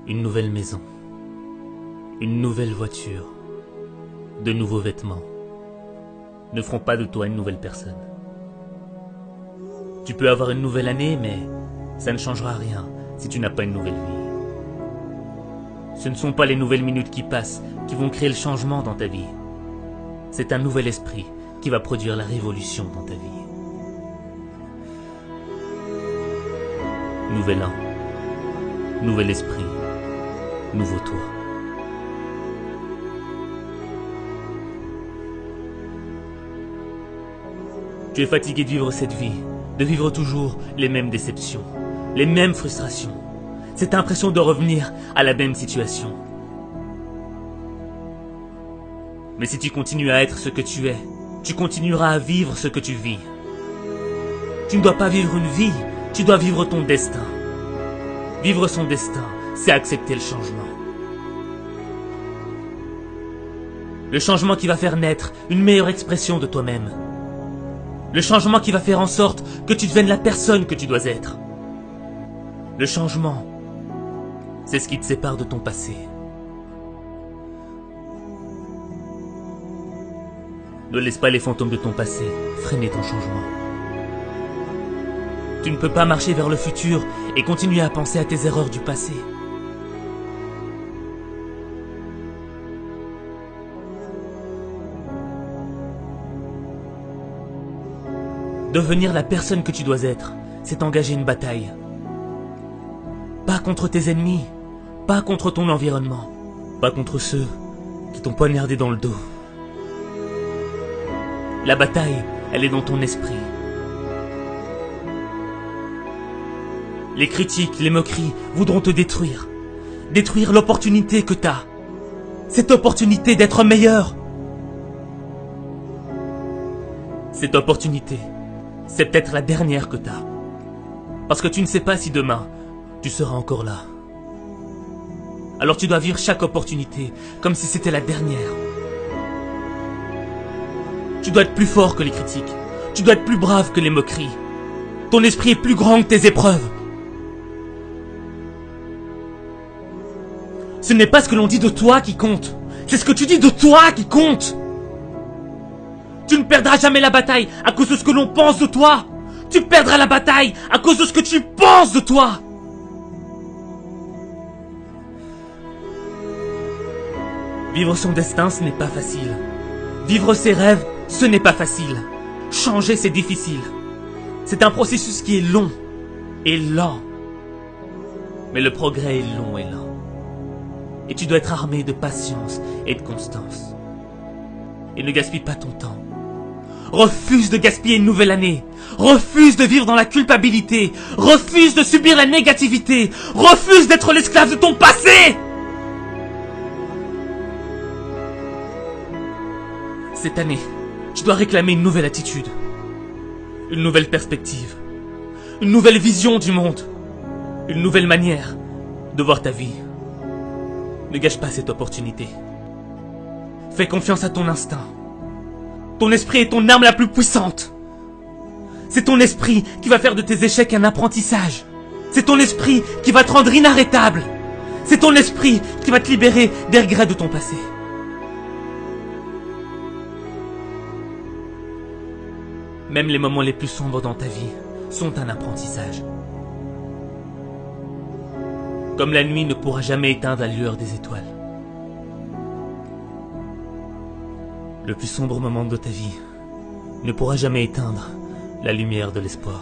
Une nouvelle maison, une nouvelle voiture, de nouveaux vêtements ne feront pas de toi une nouvelle personne. Tu peux avoir une nouvelle année, mais ça ne changera rien si tu n'as pas une nouvelle vie. Ce ne sont pas les nouvelles minutes qui passent qui vont créer le changement dans ta vie. C'est un nouvel esprit qui va produire la révolution dans ta vie. Nouvel an, nouvel esprit, nouveau toi. Tu es fatigué de vivre cette vie, de vivre toujours les mêmes déceptions, les mêmes frustrations, cette impression de revenir à la même situation. Mais si tu continues à être ce que tu es, tu continueras à vivre ce que tu vis. Tu ne dois pas vivre une vie, tu dois vivre ton destin. Vivre son destin, c'est accepter le changement. Le changement qui va faire naître une meilleure expression de toi-même. Le changement qui va faire en sorte que tu deviennes la personne que tu dois être. Le changement, c'est ce qui te sépare de ton passé. Ne laisse pas les fantômes de ton passé freiner ton changement. Tu ne peux pas marcher vers le futur et continuer à penser à tes erreurs du passé. Devenir la personne que tu dois être, c'est engager une bataille. Pas contre tes ennemis, pas contre ton environnement, pas contre ceux qui t'ont poignardé dans le dos. La bataille, elle est dans ton esprit. Les critiques, les moqueries voudront te détruire. Détruire l'opportunité que tu as. Cette opportunité d'être meilleur. Cette opportunité, c'est peut-être la dernière que tu as. Parce que tu ne sais pas si demain, tu seras encore là. Alors tu dois vivre chaque opportunité comme si c'était la dernière. Tu dois être plus fort que les critiques. Tu dois être plus brave que les moqueries. Ton esprit est plus grand que tes épreuves. Ce n'est pas ce que l'on dit de toi qui compte. C'est ce que tu dis de toi qui compte. Tu ne perdras jamais la bataille à cause de ce que l'on pense de toi. Tu perdras la bataille à cause de ce que tu penses de toi. Vivre son destin, ce n'est pas facile. Vivre ses rêves, ce n'est pas facile. Changer, c'est difficile. C'est un processus qui est long et lent. Mais le progrès est long et lent. Et tu dois être armé de patience et de constance. Et ne gaspille pas ton temps. Refuse de gaspiller une nouvelle année. Refuse de vivre dans la culpabilité. Refuse de subir la négativité. Refuse d'être l'esclave de ton passé. Cette année, tu dois réclamer une nouvelle attitude. Une nouvelle perspective. Une nouvelle vision du monde. Une nouvelle manière de voir ta vie. Ne gâche pas cette opportunité. Fais confiance à ton instinct. Ton esprit est ton arme la plus puissante. C'est ton esprit qui va faire de tes échecs un apprentissage. C'est ton esprit qui va te rendre inarrêtable. C'est ton esprit qui va te libérer des regrets de ton passé. Même les moments les plus sombres dans ta vie sont un apprentissage. Comme la nuit ne pourra jamais éteindre la lueur des étoiles. Le plus sombre moment de ta vie ne pourra jamais éteindre la lumière de l'espoir.